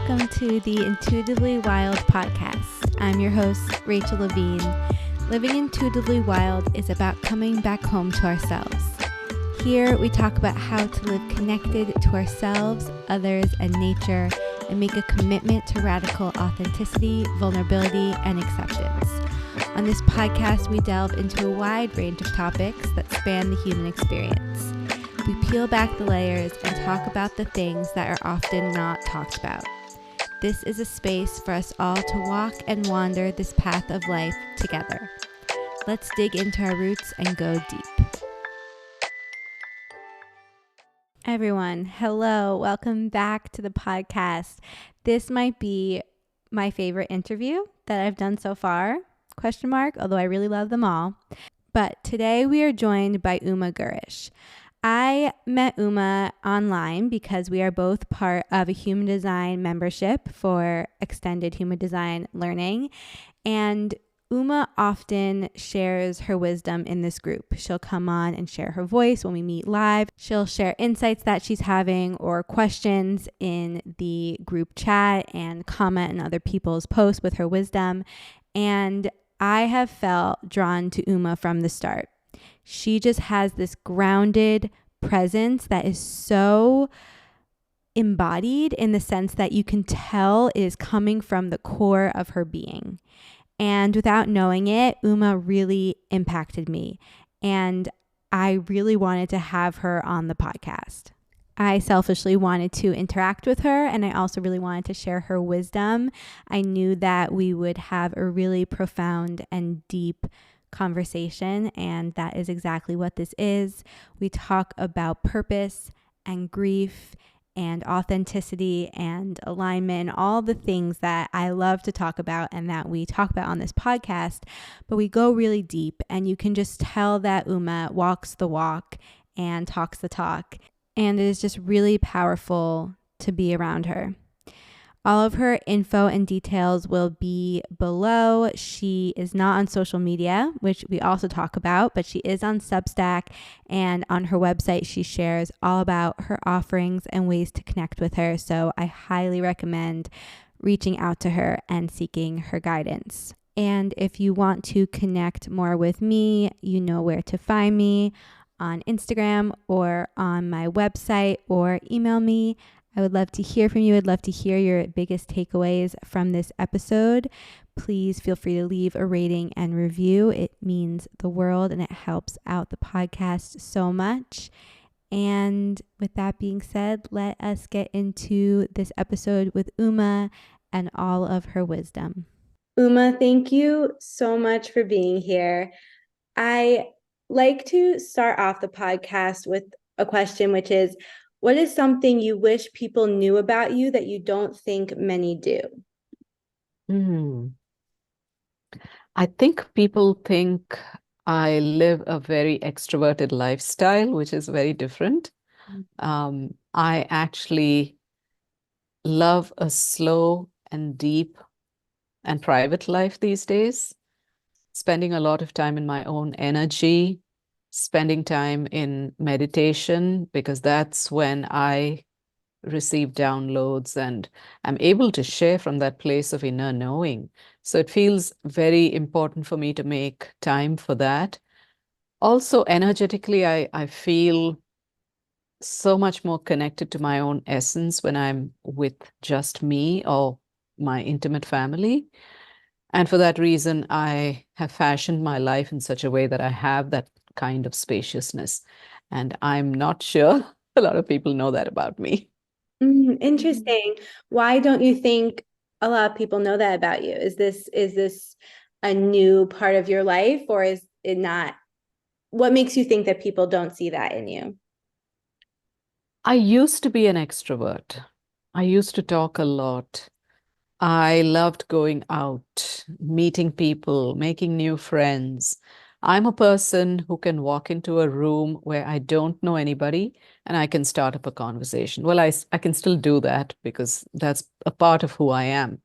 welcome to the Intuitively Wild podcast. I'm your host, Rachel Levine. Living intuitively wild is about coming back home to ourselves. Here we talk about how to live connected to ourselves, others, and nature, and make a commitment to radical authenticity, vulnerability, and acceptance. On this podcast, we delve into a wide range of topics that span the human experience. We peel back the layers and talk about the things that are often not talked about. This is a space for us all to walk and wander this path of life together. Let's dig into our roots and go deep. Everyone, hello. Welcome back to the podcast. This might be my favorite interview that I've done so far, ? Although I really love them all. But today we are joined by Uma Girish. I met Uma online because we are both part of a human design membership for extended human design learning. And Uma often shares her wisdom in this group. She'll come on and share her voice when we meet live. She'll share insights that she's having or questions in the group chat and comment on other people's posts with her wisdom. And I have felt drawn to Uma from the start. She just has this grounded presence that is so embodied in the sense that you can tell is coming from the core of her being. And without knowing it, Uma really impacted me. And I really wanted to have her on the podcast. I selfishly wanted to interact with her, and I also really wanted to share her wisdom. I knew that we would have a really profound and deep conversation, and that is exactly what this is. We talk about purpose and grief and authenticity and alignment, all the things that I love to talk about and that we talk about on this podcast, but we go really deep, and you can just tell that Uma walks the walk and talks the talk, and it is just really powerful to be around her. All of her info and details will be below. She is not on social media, which we also talk about, but she is on Substack, and on her website, she shares all about her offerings and ways to connect with her. So I highly recommend reaching out to her and seeking her guidance. And if you want to connect more with me, you know where to find me on Instagram or on my website, or email me. I would love to hear from you. I'd love to hear your biggest takeaways from this episode. Please feel free to leave a rating and review. It means the world and it helps out the podcast so much. And with that being said, let us get into this episode with Uma and all of her wisdom. Uma, thank you so much for being here. I like to start off the podcast with a question, which is, what is something you wish people knew about you that you don't think many do? I think people think I live a very extroverted lifestyle, which is very different. I actually love a slow and deep and private life these days, spending a lot of time in my own energy, spending time in meditation, because that's when I receive downloads and I'm able to share from that place of inner knowing. So it feels very important for me to make time for that. Also, energetically, I feel so much more connected to my own essence when I'm with just me or my intimate family. And for that reason, I have fashioned my life in such a way that I have that kind of spaciousness. And I'm not sure a lot of people know that about me. Interesting. Why don't you think a lot of people know that about you? Is this a new part of your life, or is it not? What makes you think that people don't see that in you? I used to be an extrovert. I used to talk a lot. I loved going out, meeting people, making new friends. I'm a person who can walk into a room where I don't know anybody and I can start up a conversation. Well, I can still do that because that's a part of who I am.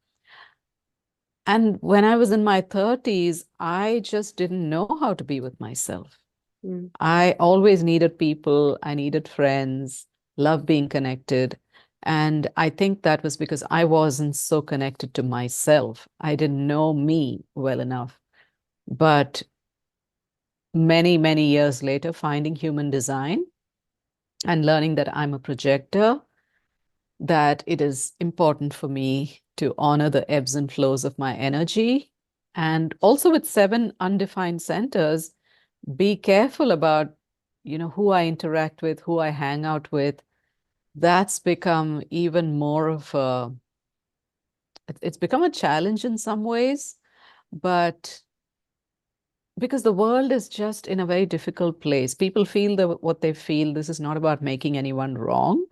And when I was in my 30s, I just didn't know how to be with myself. I always needed people. I needed friends, love being connected. And I think that was because I wasn't so connected to myself. I didn't know me well enough. But many, many years later, finding human design and learning that I'm a projector, that it is important for me to honor the ebbs and flows of my energy. And also with seven undefined centers, be careful about, who I interact with, who I hang out with. That's become even more of a, it's become a challenge in some ways, but because the world is just in a very difficult place. People feel that what they feel. This is not about making anyone wrong,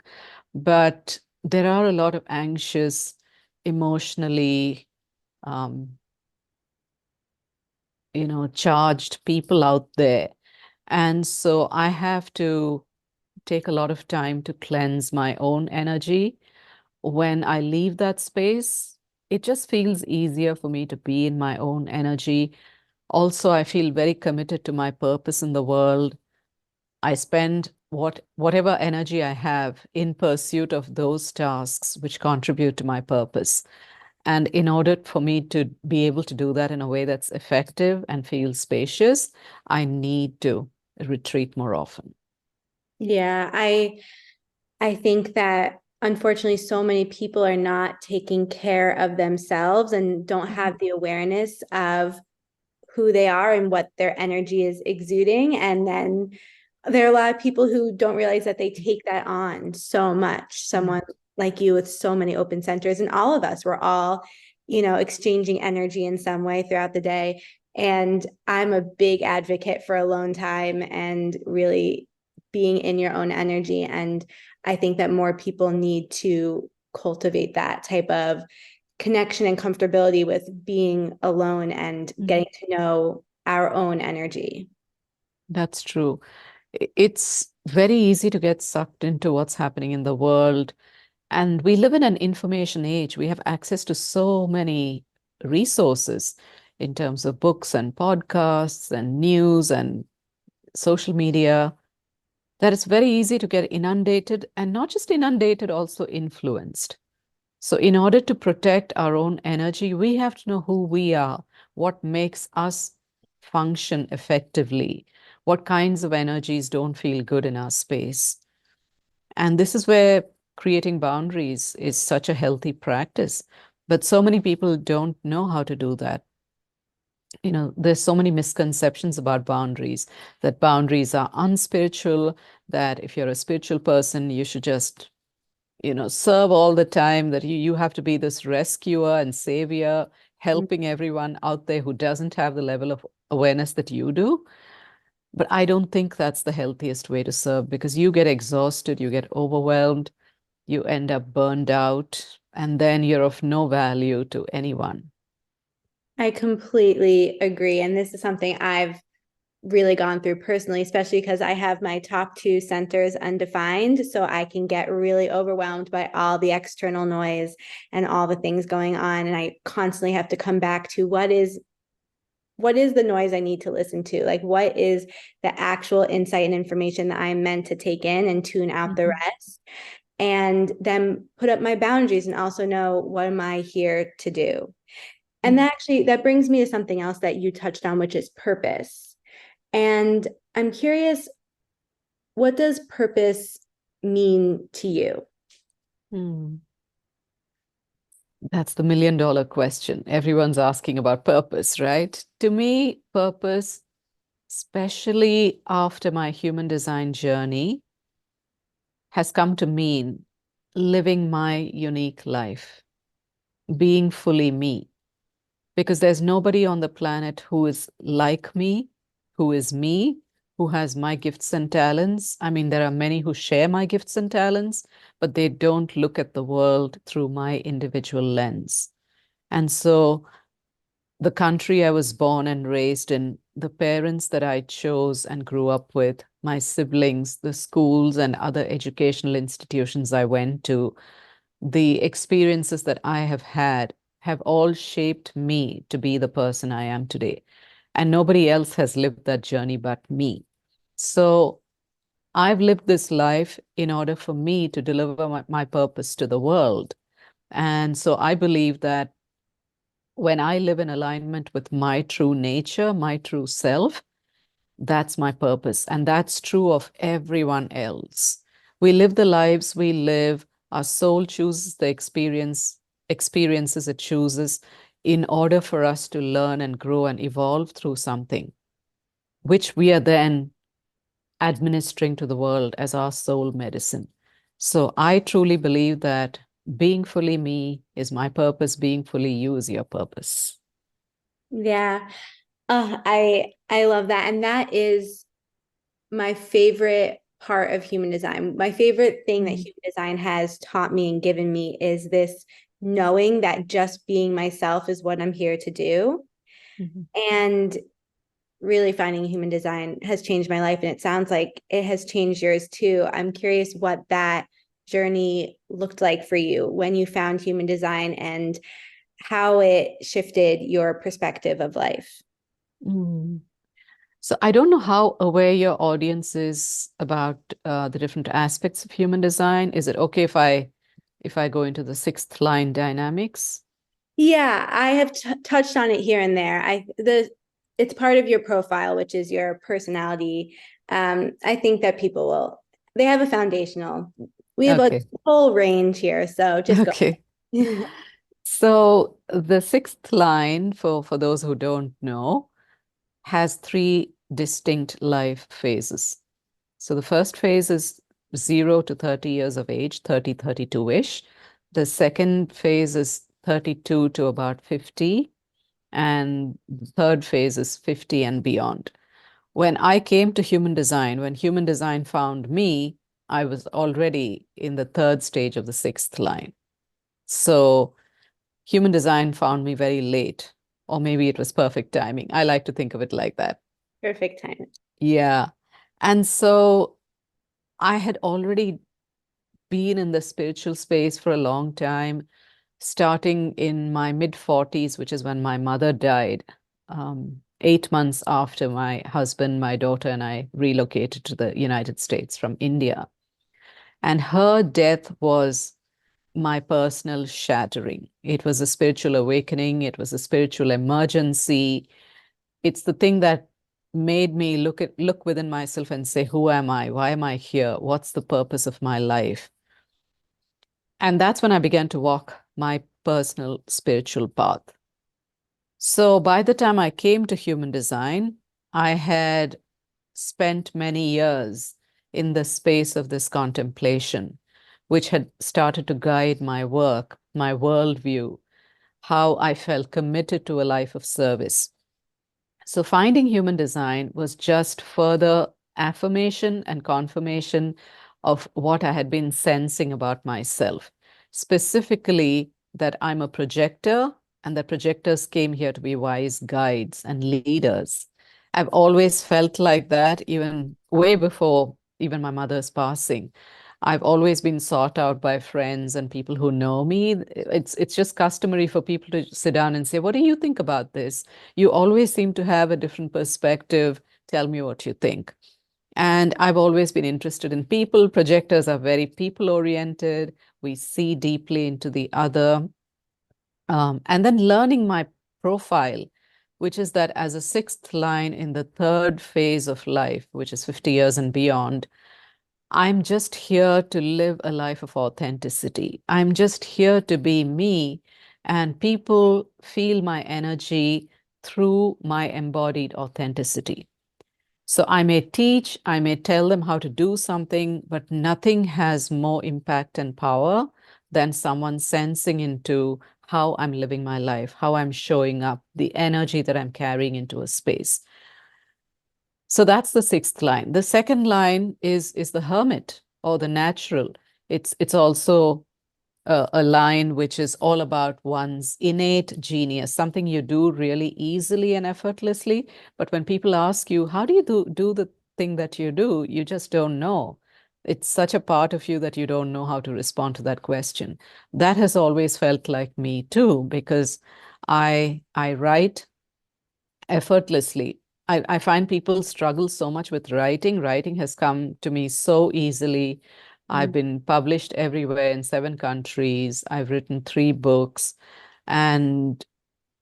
but there are a lot of anxious, emotionally, um, charged people out there. And so I have to take a lot of time to cleanse my own energy. When I leave that space, it just feels easier for me to be in my own energy. Also, I feel very committed to my purpose in the world. I spend whatever energy I have in pursuit of those tasks which contribute to my purpose. And in order for me to be able to do that in a way that's effective and feel spacious, I need to retreat more often. Yeah, I think that unfortunately so many people are not taking care of themselves and don't Mhm. have the awareness of who they are and what their energy is exuding. And then there are a lot of people who don't realize that they take that on so much. Mm. Someone like you with so many open centers, and all of us, we're all, exchanging energy in some way throughout the day. And I'm a big advocate for alone time and really being in your own energy. And I think that more people need to cultivate that type of connection and comfortability with being alone and Mhm. getting to know our own energy. That's true. It's very easy to get sucked into what's happening in the world. And we live in an information age. We have access to so many resources in terms of books and podcasts and news and social media that it's very easy to get inundated, and not just inundated, also influenced. So, in order to protect our own energy, we have to know who we are, what makes us function effectively, what kinds of energies don't feel good in our space. And this is where creating boundaries is such a healthy practice. But so many people don't know how to do that. There's so many misconceptions about boundaries, that boundaries are unspiritual, that if you're a spiritual person, you should just, serve all the time, that you have to be this rescuer and savior, helping everyone out there who doesn't have the level of awareness that you do. But I don't think that's the healthiest way to serve, because you get exhausted, you get overwhelmed, you end up burned out, and then you're of no value to anyone. I completely agree. And this is something I've really gone through personally, especially because I have my top two centers undefined. So I can get really overwhelmed by all the external noise and all the things going on. And I constantly have to come back to what is the noise I need to listen to? Like, what is the actual insight and information that I'm meant to take in and tune out the Mhm. rest? And then put up my boundaries and also know what am I here to do? And Mm. that brings me to something else that you touched on, which is purpose. And I'm curious, what does purpose mean to you? Mm. That's the million-dollar question. Everyone's asking about purpose, right? To me, purpose, especially after my human design journey, has come to mean living my unique life, being fully me, because there's nobody on the planet who is like me, who is me, who has my gifts and talents. I mean, there are many who share my gifts and talents, but they don't look at the world through my individual lens. And so the country I was born and raised in, the parents that I chose and grew up with, my siblings, the schools and other educational institutions I went to, the experiences that I have all shaped me to be the person I am today. And nobody else has lived that journey but me. So I've lived this life in order for me to deliver my purpose to the world. And so I believe that when I live in alignment with my true nature, my true self, that's my purpose. And that's true of everyone else. We live the lives we live. Our soul chooses the experiences it chooses in order for us to learn and grow and evolve through something, which we are then administering to the world as our soul medicine. So I truly believe that being fully me is my purpose, being fully you is your purpose. Yeah. I love that. And that is my favorite part of human design. My favorite thing that Mm. human design has taught me and given me is this knowing that just being myself is what I'm here to do. Mhm. And really finding human design has changed my life. And it sounds like it has changed yours too. I'm curious what that journey looked like for you when you found human design and how it shifted your perspective of life. Mm. So I don't know how aware your audience is about the different aspects of human design. Is it okay if I go into the sixth line dynamics? Yeah, I have touched on it here and there. It's part of your profile, which is your personality. I think that people will they have a foundational. We have a Okay. whole range here, so just go. Okay. So the sixth line, for those who don't know, has three distinct life phases. So the first phase is 0 to 30 years of age, 30, 32-ish. The second phase is 32 to about 50. And the third phase is 50 and beyond. When I came to human design, when human design found me, I was already in the third stage of the sixth line. So human design found me very late, or maybe it was perfect timing. I like to think of it like that. Perfect time. Yeah. And so I had already been in the spiritual space for a long time, starting in my mid 40s, which is when my mother died, 8 months after my husband, my daughter, and I relocated to the United States from India. And her death was my personal shattering. It was a spiritual awakening, it was a spiritual emergency. It's the thing that made me look within myself and say, who am I? Why am I here? What's the purpose of my life? And that's when I began to walk my personal spiritual path. So by the time I came to human design, I had spent many years in the space of this contemplation, which had started to guide my work, my worldview, how I felt committed to a life of service. So finding human design was just further affirmation and confirmation of what I had been sensing about myself, specifically that I'm a projector and that projectors came here to be wise guides and leaders. I've always felt like that, even way before even my mother's passing. I've always been sought out by friends and people who know me. It's just customary for people to sit down and say, "What do you think about this? You always seem to have a different perspective. Tell me what you think." And I've always been interested in people. Projectors are very people oriented. We see deeply into the other. And then learning my profile, which is that as a sixth line in the third phase of life, which is 50 years and beyond, I'm just here to live a life of authenticity. I'm just here to be me, and people feel my energy through my embodied authenticity. So I may teach, I may tell them how to do something, but nothing has more impact and power than someone sensing into how I'm living my life, how I'm showing up, the energy that I'm carrying into a space. So that's the sixth line. The second line is the hermit or the natural. It's also a line which is all about one's innate genius, something you do really easily and effortlessly. But when people ask you, how do you do the thing that you do, you just don't know. It's such a part of you that you don't know how to respond to that question. That has always felt like me too, because I write effortlessly. I find people struggle so much with writing. Writing has come to me so easily. I've Mm. been published everywhere in 7 countries. I've written 3 books, and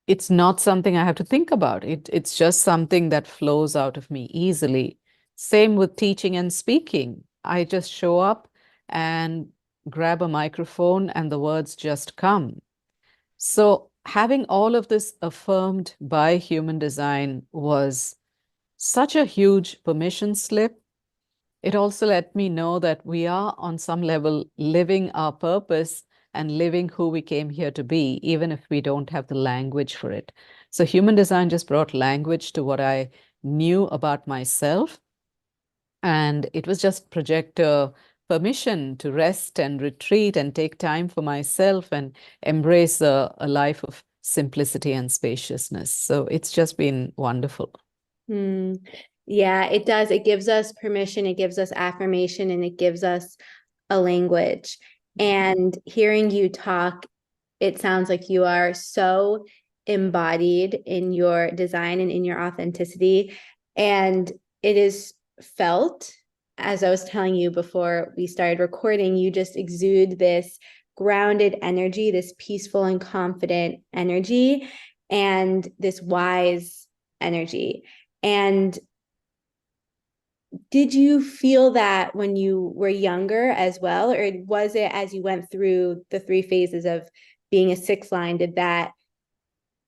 it's not something I have to think about. It's just something that flows out of me easily. Same with teaching and speaking. I just show up and grab a microphone, and the words just come. So having all of this affirmed by human design was such a huge permission slip. It also let me know that we are, on some level, living our purpose and living who we came here to be, even if we don't have the language for it. So, human design just brought language to what I knew about myself. And it was just projector permission to rest and retreat and take time for myself and embrace a life of simplicity and spaciousness. So, it's just been wonderful. Hmm. Yeah, it does. It gives us permission, it gives us affirmation, and it gives us a language. And hearing you talk, it sounds like you are so embodied in your design and in your authenticity. And it is felt, as I was telling you before we started recording, you just exude this grounded energy, this peaceful and confident energy, and this wise energy. And did you feel that when you were younger as well, or was it as you went through the 3 phases of being a six line, did that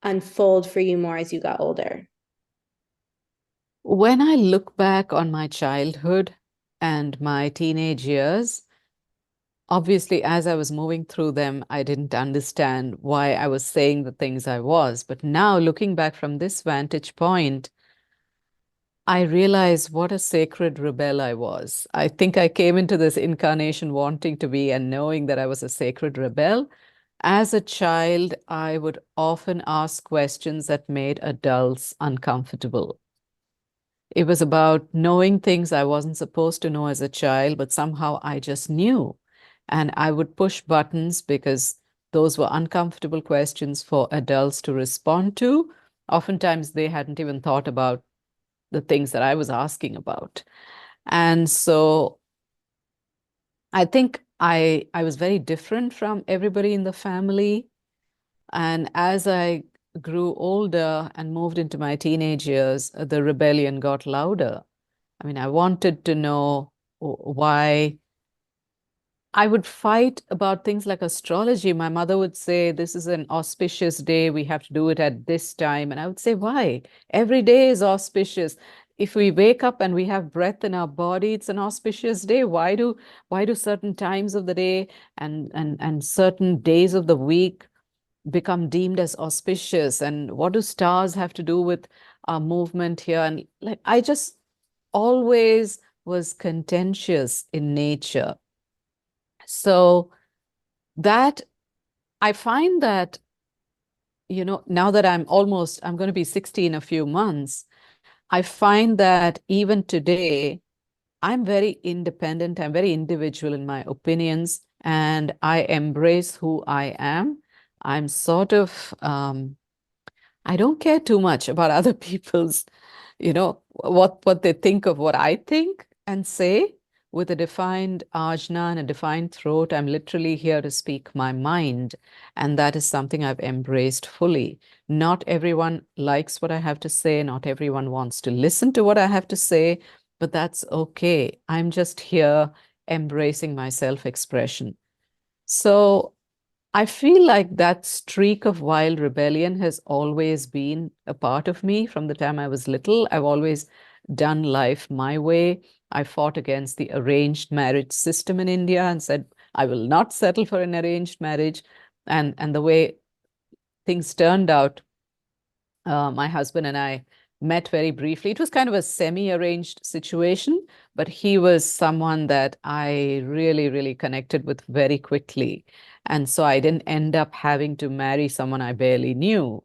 unfold for you more as you got older? When I look back on my childhood and my teenage years, obviously, as I was moving through them, I didn't understand why I was saying the things I was. But now, looking back from this vantage point, I realize what a sacred rebel I was. I think I came into this incarnation wanting to be and knowing that I was a sacred rebel. As a child, I would often ask questions that made adults uncomfortable. It was about knowing things I wasn't supposed to know as a child, but somehow I just knew. And I would push buttons because those were uncomfortable questions for adults to respond to. Oftentimes, they hadn't even thought about the things that I was asking about. And so I think I was very different from everybody in the family. And as I grew older and moved into my teenage years, the rebellion got louder. I mean, I wanted to know why. I would fight about things like astrology. My mother would say, this is an auspicious day. We have to do it at this time. And I would say, why? Every day is auspicious. If we wake up and we have breath in our body, it's an auspicious day. Why do certain times of the day and certain days of the week become deemed as auspicious? And what do stars have to do with our movement here? And like I just always was contentious in nature. So that I find that, now that I'm going to be 60 in a few months, I find that even today, I'm very independent, I'm very individual in my opinions, and I embrace who I am. I'm sort of I don't care too much about other people's, what they think of what I think and say. With a defined ajna and a defined throat, I'm literally here to speak my mind. And that is something I've embraced fully. Not everyone likes what I have to say. Not everyone wants to listen to what I have to say, but that's okay. I'm just here embracing my self-expression. So I feel like that streak of wild rebellion has always been a part of me from the time I was little. I've always done life my way. I fought against the arranged marriage system in India and said, I will not settle for an arranged marriage. And the way things turned out, my husband and I met very briefly. It was kind of a semi-arranged situation, but he was someone that I really, really connected with very quickly. And so I didn't end up having to marry someone I barely knew.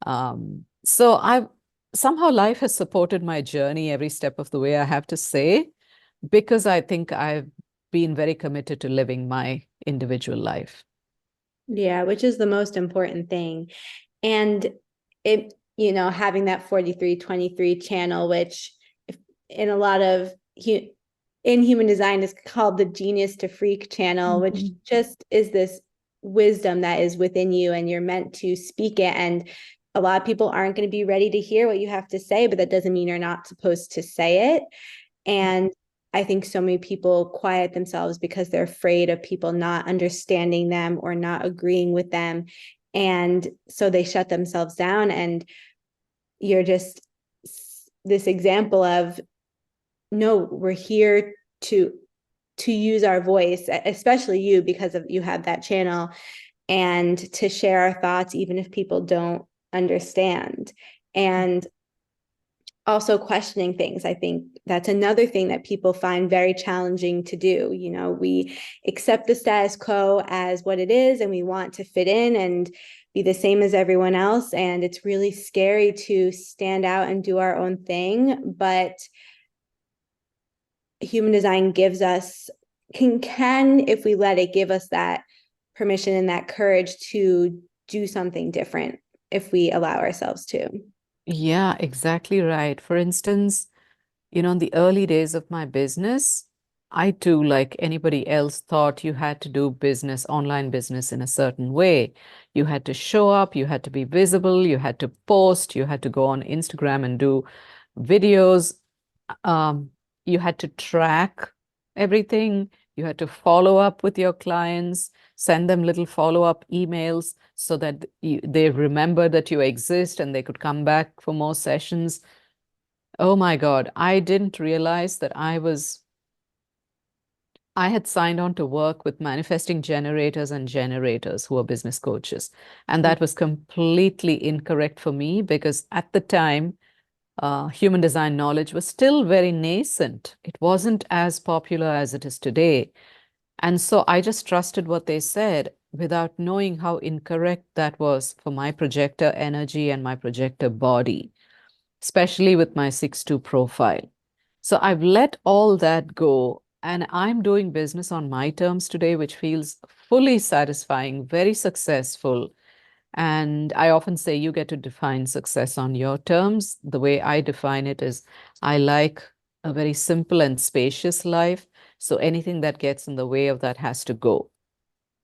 So I've somehow life has supported my journey every step of the way, I have to say, because I think I've been very committed to living my individual life. Yeah, which is the most important thing. And it having that 4323 channel, which in a lot of in human design is called the genius to freak channel, which just is this wisdom that is within you and you're meant to speak it. And a lot of people aren't going to be ready to hear what you have to say, but that doesn't mean you're not supposed to say it. And I think so many people quiet themselves because they're afraid of people not understanding them or not agreeing with them. And so they shut themselves down. And you're just this example of, no, we're here to use our voice, especially you, because of you have that channel, and to share our thoughts even if people don't understand. And also questioning things. I think that's another thing that people find very challenging to do. We accept the status quo as what it is and we want to fit in and be the same as everyone else. And it's really scary to stand out and do our own thing. But human design gives us, can, if we let it, give us that permission and that courage to do something different if we allow ourselves to. Yeah, exactly right. For instance, in the early days of my business, I too, like anybody else, thought you had to do business, online business in a certain way. You had to show up, you had to be visible, you had to post, you had to go on Instagram and do videos. Um, you had to track everything. You had to follow up with your clients, send them little follow-up emails so that they remember that you exist and they could come back for more sessions. Oh my God, I didn't realize that I had signed on to work with manifesting generators and generators who are business coaches. And that was completely incorrect for me because at the time, human design knowledge was still very nascent. It wasn't as popular as it is today. And so I just trusted what they said without knowing how incorrect that was for my projector energy and my projector body, especially with my 6-2 profile. So I've let all that go and I'm doing business on my terms today, which feels fully satisfying, very successful. And I often say you get to define success on your terms. The way I define it is I like a very simple and spacious life. So anything that gets in the way of that has to go.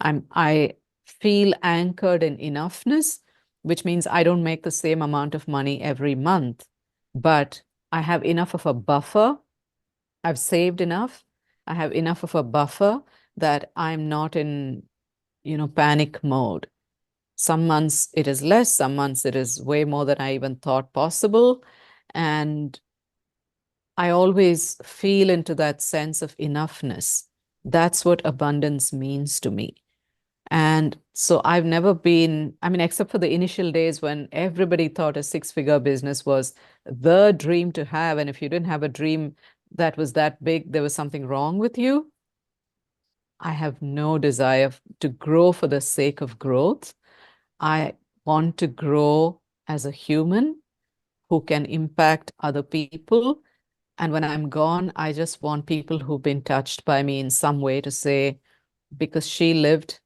I feel anchored in enoughness, which means I don't make the same amount of money every month, but I have enough of a buffer. I've saved enough. I have enough of a buffer that I'm not in, panic mode. Some months it is less, some months it is way more than I even thought possible. And I always feel into that sense of enoughness. That's what abundance means to me. And so I've never been, I mean, except for the initial days when everybody thought a six-figure business was the dream to have. And if you didn't have a dream that was that big, there was something wrong with you. I have no desire to grow for the sake of growth. I want to grow as a human who can impact other people. And when I'm gone, I just want people who've been touched by me in some way to say, because she lived,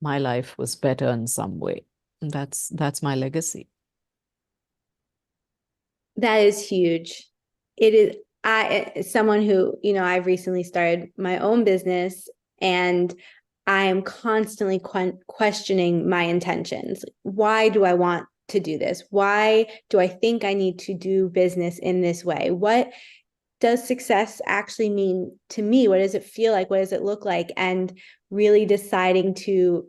my life was better in some way. And that's my legacy. That is huge. It is. As someone who, I've recently started my own business, and I am constantly questioning my intentions. Why do I want to do this? Why do I think I need to do business in this way? What does success actually mean to me? What does it feel like? What does it look like? And really deciding to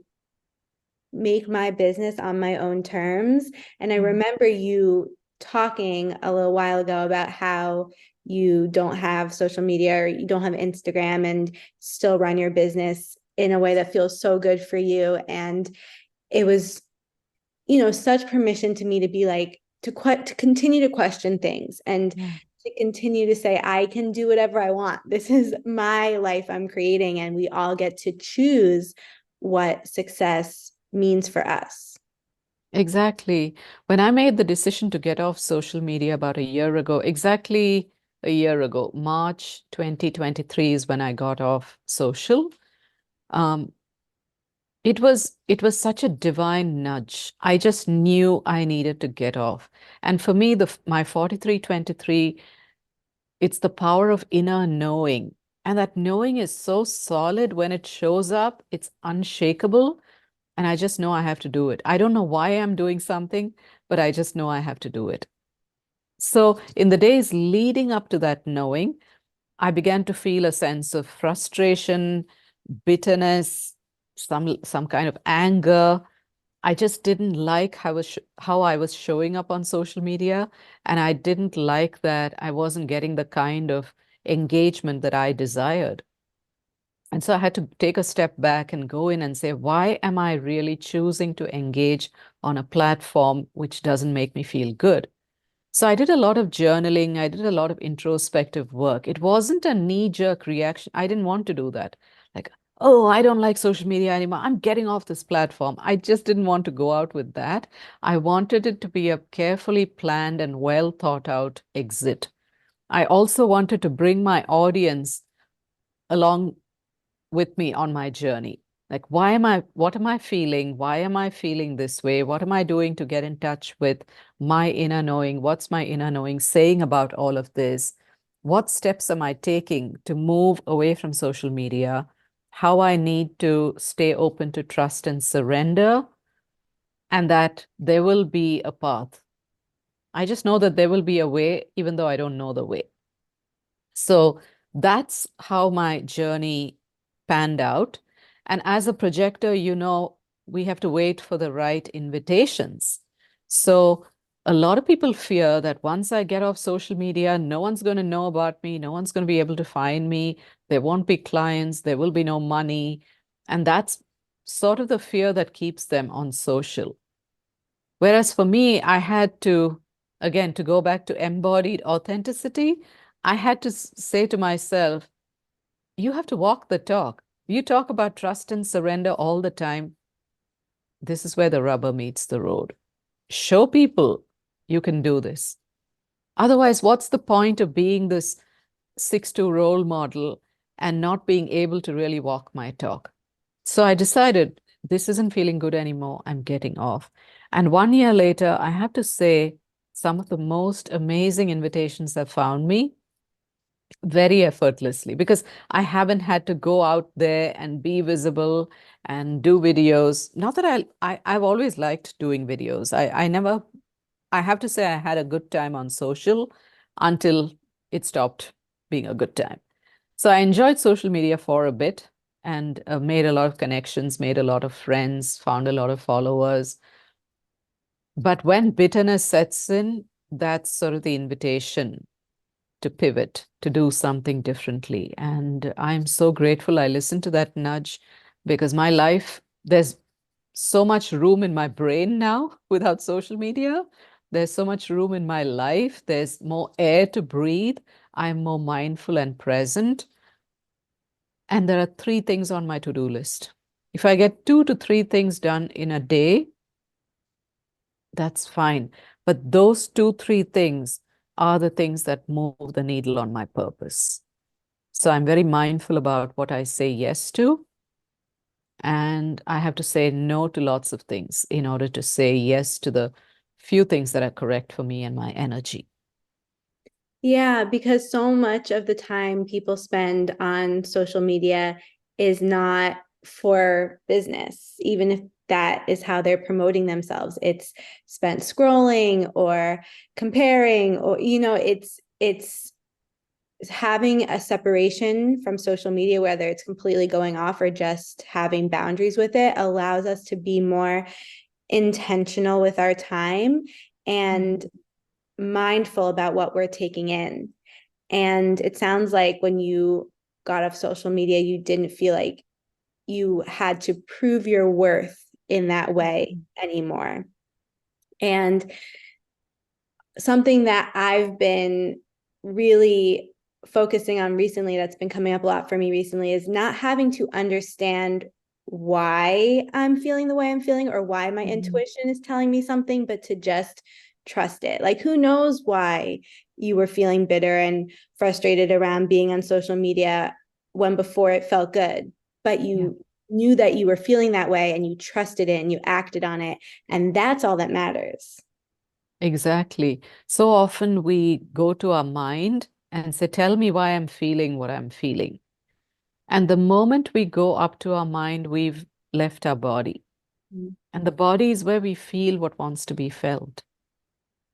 make my business on my own terms. And I remember you talking a little while ago about how you don't have social media or you don't have Instagram and still run your business in a way that feels so good for you. And it was, such permission to me to be like, to continue to question things and to continue to say, I can do whatever I want. This is my life I'm creating, and we all get to choose what success means for us. Exactly. When I made the decision to get off social media about a year ago, exactly a year ago, March 2023 is when I got off social. Um, It was such a divine nudge. I just knew I needed to get off. And for me, my 4323, it's the power of inner knowing. And that knowing is so solid when it shows up, it's unshakable. And I just know I have to do it. I don't know why I'm doing something, but I just know I have to do it. So in the days leading up to that knowing, I began to feel a sense of frustration, bitterness, some kind of anger. I just didn't like how I was showing up on social media, and I didn't like that I wasn't getting the kind of engagement that I desired. And so I had to take a step back and go in and say, why am I really choosing to engage on a platform which doesn't make me feel good? So I did a lot of journaling. I did a lot of introspective work. It wasn't a knee-jerk reaction. I didn't want to do that. Like, oh, I don't like social media anymore. I'm getting off this platform. I just didn't want to go out with that. I wanted it to be a carefully planned and well thought out exit. I also wanted to bring my audience along with me on my journey. Like, what am I feeling? Why am I feeling this way? What am I doing to get in touch with my inner knowing? What's my inner knowing saying about all of this? What steps am I taking to move away from social media? How I need to stay open to trust and surrender, and that there will be a path. I just know that there will be a way, even though I don't know the way. So that's how my journey panned out. And as a projector, we have to wait for the right invitations. So a lot of people fear that once I get off social media, no one's going to know about me, no one's going to be able to find me, there won't be clients, there will be no money. And that's sort of the fear that keeps them on social. Whereas for me, I had to, again, to go back to embodied authenticity, I had to say to myself, you have to walk the talk. You talk about trust and surrender all the time. This is where the rubber meets the road. Show people you can do this. Otherwise, what's the point of being this 6'2" role model and not being able to really walk my talk? So I decided this isn't feeling good anymore. I'm getting off. And 1 year later, I have to say, some of the most amazing invitations have found me very effortlessly because I haven't had to go out there and be visible and do videos. Not that I've always liked doing videos. I have to say I had a good time on social until it stopped being a good time. So I enjoyed social media for a bit and made a lot of connections, made a lot of friends, found a lot of followers. But when bitterness sets in, that's sort of the invitation to pivot, to do something differently. And I'm so grateful I listened to that nudge because my life, there's so much room in my brain now without social media. There's so much room in my life. There's more air to breathe. I'm more mindful and present. And there are 3 things on my to-do list. If I get 2 to 3 things done in a day, that's fine. But those 2, 3 things are the things that move the needle on my purpose. So I'm very mindful about what I say yes to. And I have to say no to lots of things in order to say yes to the few things that are correct for me and my energy. Yeah, because so much of the time people spend on social media is not for business, even if that is how they're promoting themselves. It's spent scrolling or comparing, or it's having a separation from social media, whether it's completely going off or just having boundaries with it, allows us to be more intentional with our time and mindful about what we're taking in. And it sounds like when you got off social media, you didn't feel like you had to prove your worth in that way anymore. And something that I've been really focusing on recently, that's been coming up a lot for me recently, is not having to understand why I'm feeling the way I'm feeling or why my intuition is telling me something, but to just trust it. Like, who knows why you were feeling bitter and frustrated around being on social media when before it felt good, but Yeah. knew that you were feeling that way and you trusted it and you acted on it. And that's all that matters. Exactly. So often we go to our mind and say, tell me why I'm feeling what I'm feeling. And the moment we go up to our mind, we've left our body. Mm. And the body is where we feel what wants to be felt.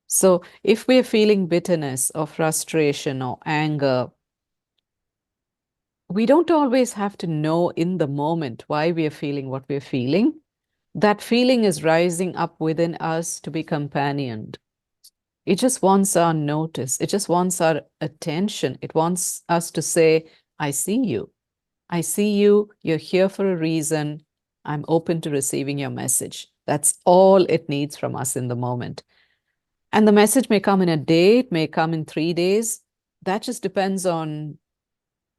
So if we're feeling bitterness or frustration or anger, we don't always have to know in the moment why we are feeling what we're feeling. That feeling is rising up within us to be companioned. It just wants our notice. It just wants our attention. It wants us to say, I see you. I see you. You're here for a reason. I'm open to receiving your message. That's all it needs from us in the moment. And the message may come in a day, it may come in 3 days. That just depends on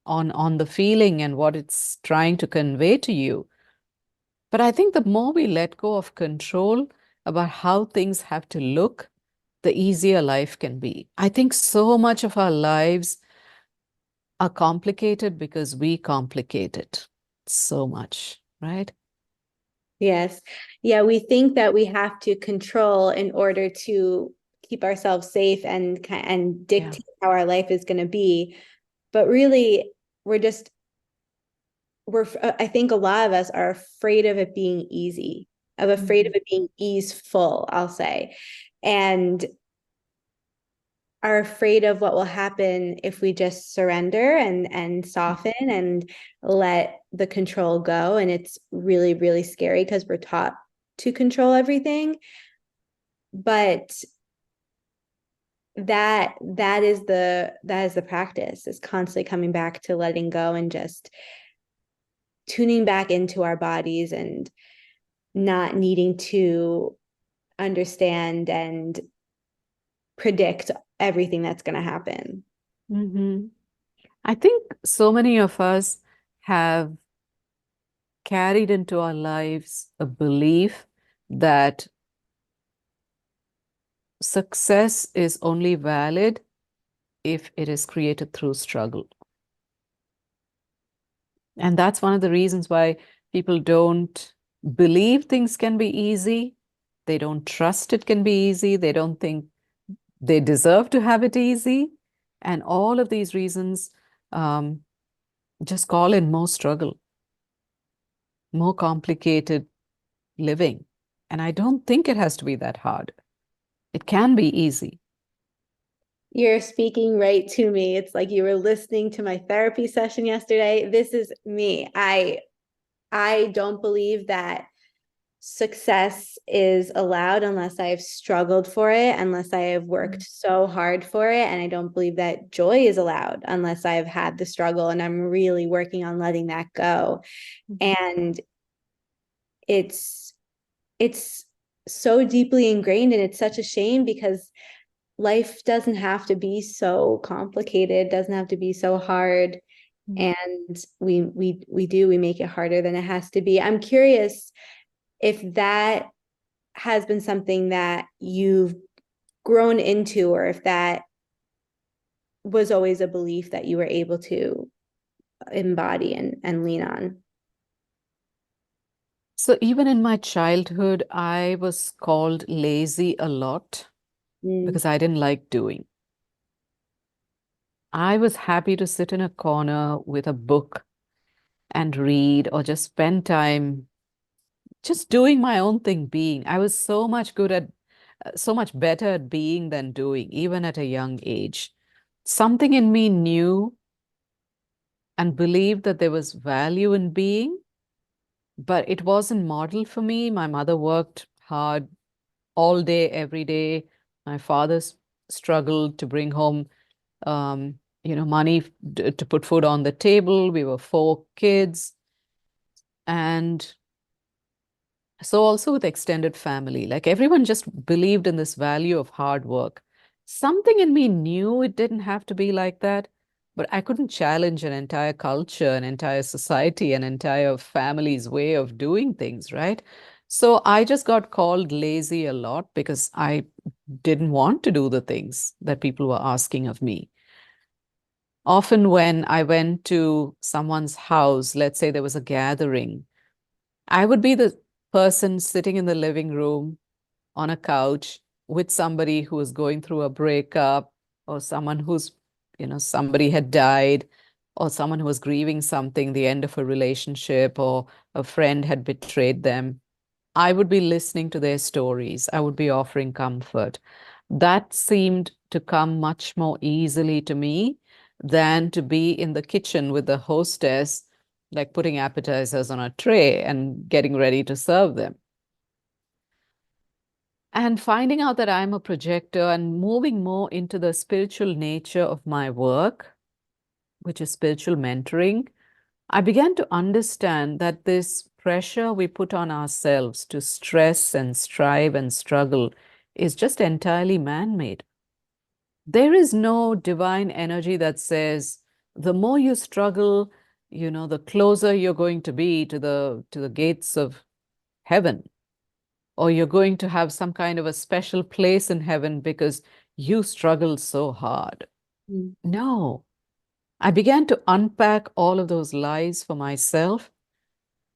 the feeling and what it's trying to convey to you. But I think the more we let go of control about how things have to look, the easier life can be. I think so much of our lives are complicated because we complicate it so much, right? Yes. Yeah, we think that we have to control in order to keep ourselves safe and Yeah. dictate how our life is going to be. But really, we're just I think a lot of us are afraid of it being easy, of afraid of Mhm. it being easeful, I'll say. And are afraid of what will happen if we just surrender and soften and let the control go. And it's really, really scary because we're taught to control everything. But that is the practice, is constantly coming back to letting go and just tuning back into our bodies and not needing to understand and predict everything that's going to happen. Mhm. I think so many of us have carried into our lives a belief that success is only valid if it is created through struggle. And that's one of the reasons why people don't believe things can be easy. They don't trust it can be easy. They don't think they deserve to have it easy. And all of these reasons um, just call in more struggle, more complicated living. And I don't think it has to be that hard. It can be easy. You're speaking right to me. It's like you were listening to my therapy session yesterday. This is me. I don't believe that success is allowed unless I've struggled for it, unless I have worked so hard for it. And I don't believe that joy is allowed unless I've had the struggle and I'm really working on letting that go. Mhm. And it's it's so deeply ingrained, and it's such a shame because life doesn't have to be so complicated, doesn't have to be so hard. Mhm. And we make it harder than it has to be. I'm curious if that has been something that you've grown into, or if that was always a belief that you were able to embody and lean on. So even in my childhood, I was called lazy a lot Mm. because I didn't like doing. I was happy to sit in a corner with a book and read or just spend time just doing my own thing, being. I was so much good at, so much better at being than doing, even at a young age. Something in me knew and believed that there was value in being, but it wasn't modeled for me. My mother worked hard all day, every day. My father struggled to bring home, money to put food on the table. We were four kids. And so also with extended family, like everyone just believed in this value of hard work. Something in me knew it didn't have to be like that, but I couldn't challenge an entire culture, an entire society, an entire family's way of doing things, right? So I just got called lazy a lot because I didn't want to do the things that people were asking of me. Often when I went to someone's house, let's say there was a gathering, I would be the person sitting in the living room on a couch with somebody who is going through a breakup, or someone who's, somebody had died, or someone who was grieving something, the end of a relationship, or a friend had betrayed them. I would be listening to their stories. I would be offering comfort. That seemed to come much more easily to me than to be in the kitchen with the hostess, like putting appetizers on a tray and getting ready to serve them. And finding out that I'm a projector and moving more into the spiritual nature of my work, which is spiritual mentoring, I began to understand that this pressure we put on ourselves to stress and strive and struggle is just entirely man-made. There is no divine energy that says the more you struggle, the closer you're going to be to the gates of heaven, or you're going to have some kind of a special place in heaven because you struggled so hard. Mm. No. I began to unpack all of those lies for myself,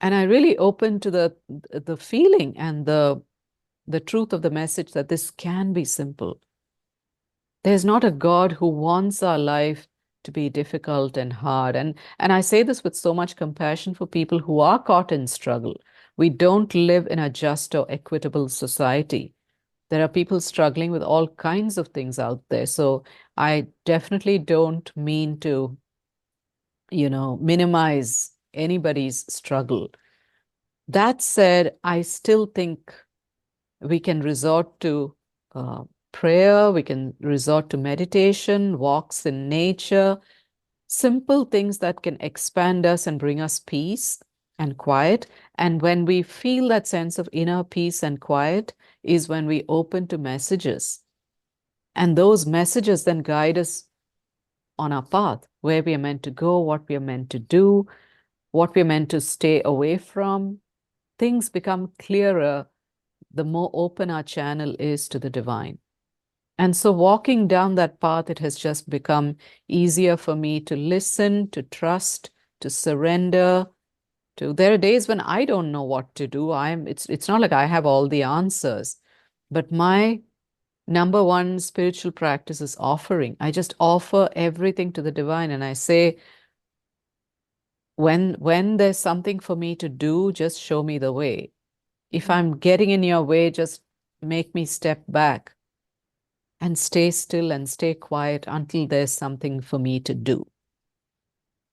and I really opened to the feeling and the truth of the message that this can be simple. There's not a God who wants our life to be difficult and hard. And I say this with so much compassion for people who are caught in struggle. We don't live in a just or equitable society. There are people struggling with all kinds of things out there. So I definitely don't mean to, minimize anybody's struggle. That said, I still think we can resort to uh, prayer, we can resort to meditation, walks in nature, simple things that can expand us and bring us peace and quiet. And when we feel that sense of inner peace and quiet, is when we open to messages. And those messages then guide us on our path, where we are meant to go, what we are meant to do, what we're meant to stay away from. Things become clearer the more open our channel is to the divine. And so, walking down that path, it has just become easier for me to listen, to trust, to surrender. There are days when I don't know what to do. It's not like I have all the answers, but my number one spiritual practice is offering. I just offer everything to the divine, and I say, when there's something for me to do, just show me the way. If I'm getting in your way, just make me step back and stay still and stay quiet until there's something for me to do.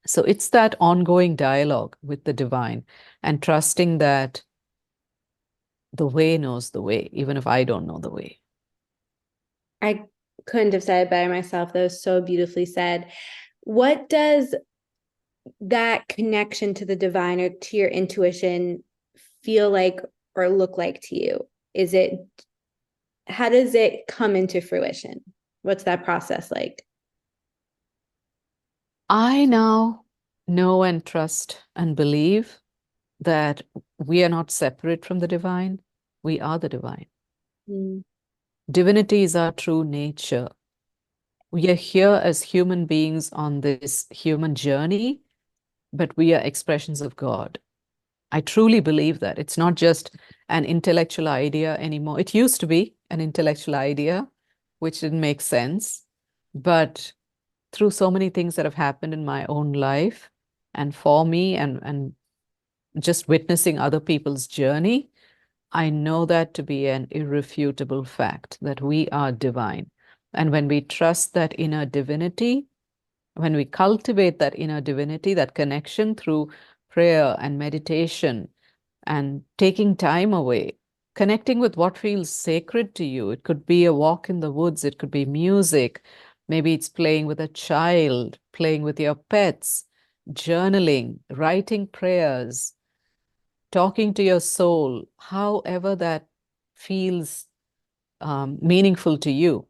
So it's that ongoing dialogue with the divine and trusting that the way knows the way, even if I don't know the way. I couldn't have said it better myself. That was so beautifully said. What does that connection to the divine or to your intuition feel like or look like to you? How does it come into fruition? What's that process like? I now know and trust and believe that we are not separate from the divine. We are the divine. Mm. Divinity is our true nature. We are here as human beings on this human journey, but we are expressions of God. I truly believe that. It's not just an intellectual idea anymore. It used to be an intellectual idea, which didn't make sense. But through so many things that have happened in my own life and for me, and just witnessing other people's journey, I know that to be an irrefutable fact that we are divine. And when we trust that inner divinity, when we cultivate that inner divinity, that connection through prayer and meditation and taking time away, connecting with what feels sacred to you. It could be a walk in the woods, it could be music, maybe it's playing with a child, playing with your pets, journaling, writing prayers, talking to your soul, however that feels meaningful to you.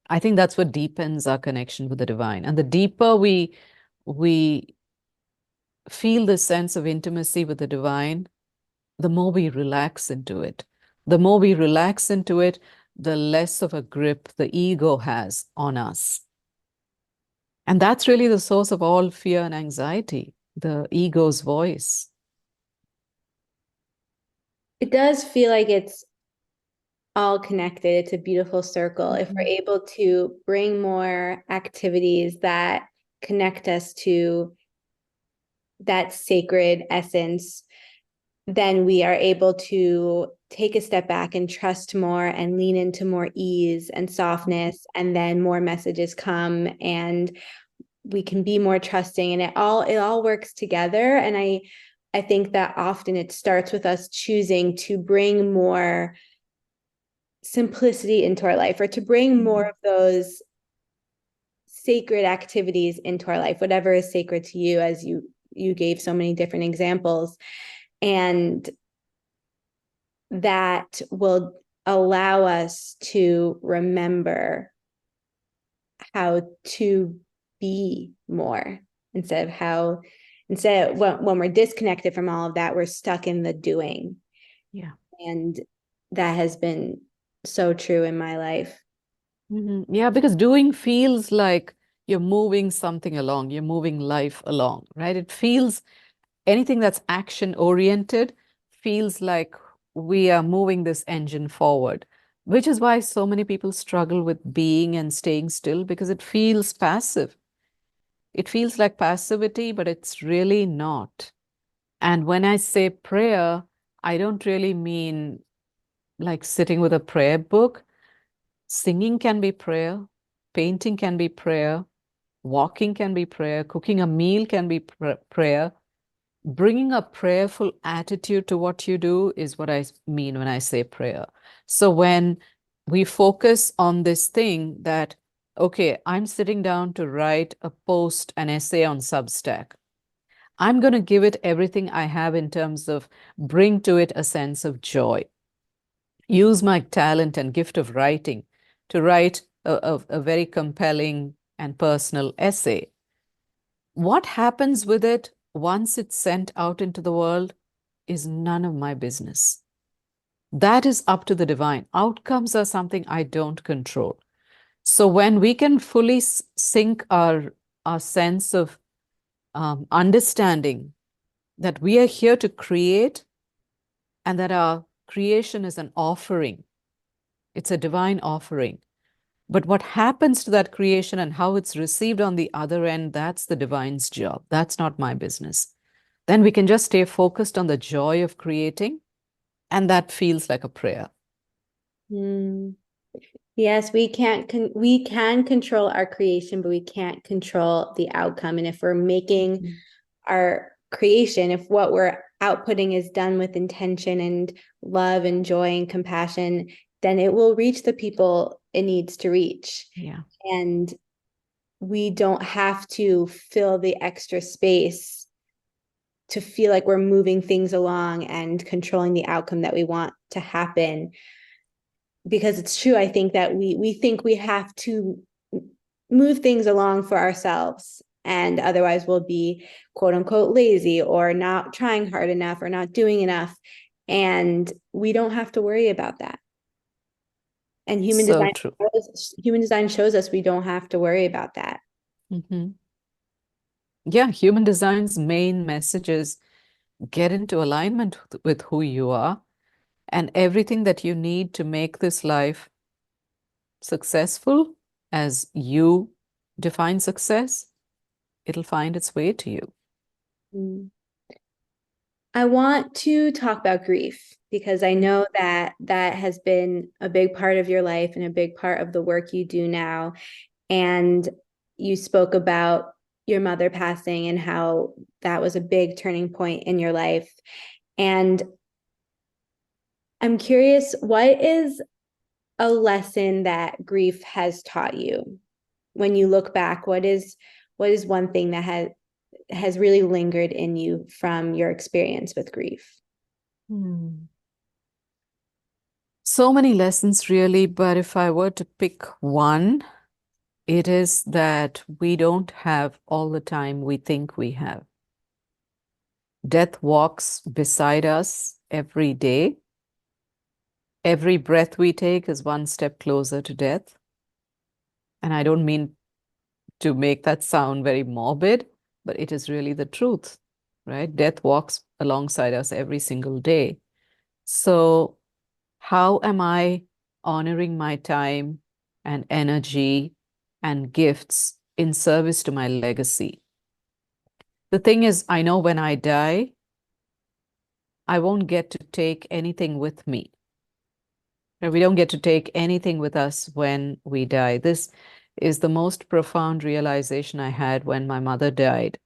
I think that's what deepens our connection with the divine. And the deeper we feel this sense of intimacy with the divine, the more we relax into it. The more we relax into it, the less of a grip the ego has on us. And that's really the source of all fear and anxiety, the ego's voice. It does feel like it's all connected. It's a beautiful circle. If we're Mhm. able to bring more activities that connect us to that sacred essence, then we are able to take a step back and trust more and lean into more ease and softness, and then more messages come and we can be more trusting, and it all works together. And I think that often it starts with us choosing to bring more simplicity into our life, or to bring more Mhm. of those sacred activities into our life, whatever is sacred to you, as you gave so many different examples. And that will allow us to remember how to be more, instead of how instead of when we're disconnected from all of that, we're stuck in the doing. Yeah. And that has been so true in my life. Yeah, because doing feels like you're moving something along, you're moving life along, right? It feels anything that's action oriented feels like we are moving this engine forward, which is why so many people struggle with being and staying still because it feels passive. It feels like passivity, but it's really not. And when I say prayer, I don't really mean like sitting with a prayer book. Singing can be prayer, painting can be prayer, walking can be prayer, cooking a meal can be prayer. Bringing a prayerful attitude to what you do is what I mean when I say prayer. So when we focus on this thing that, okay, I'm sitting down to write a post, an essay on Substack. I'm going to give it everything I have in terms of bring to it a sense of joy. Use my talent and gift of writing to write a very compelling and personal essay. What happens with it once it's sent out into the world is none of my business. That is up to the divine. Outcomes are something I don't control. So when we can fully sync our sense of understanding that we are here to create and that our creation is an offering, it's a divine offering. But what happens to that creation and how it's received on the other end, that's the divine's job. That's not my business. Then we can just stay focused on the joy of creating, and that feels like a prayer. Mm. Yes, we can control our creation, but we can't control the outcome. And if we're making Mhm. our creation, if what we're outputting is done with intention and love and joy and compassion, then it will reach the people it needs to reach. Yeah. And we don't have to fill the extra space to feel like we're moving things along and controlling the outcome that we want to happen. Because it's true, I think that we think we have to move things along for ourselves, and otherwise we'll be quote unquote lazy or not trying hard enough or not doing enough, and we don't have to worry about that. And So true. human design shows us we don't have to worry about that. Hmm. Yeah, human design's main message is get into alignment with who you are and everything that you need to make this life successful as you define success, it'll find its way to you. Mm. I want to talk about grief because I know that that has been a big part of your life and a big part of the work you do now. And you spoke about your mother passing and how that was a big turning point in your life. And I'm curious, what is a lesson that grief has taught you? When you look back, what is one thing that has really lingered in you from your experience with grief? Hmm. So many lessons, really, but if I were to pick one, it is that we don't have all the time we think we have. Death walks beside us every day. Every breath we take is one step closer to death. And I don't mean to make that sound very morbid, but it is really the truth, right? Death walks alongside us every single day. So, how am I honoring my time and energy and gifts in service to my legacy? The thing is, I know when I die, I won't get to take anything with me. We don't get to take anything with us when we die. This is the most profound realization I had when my mother died.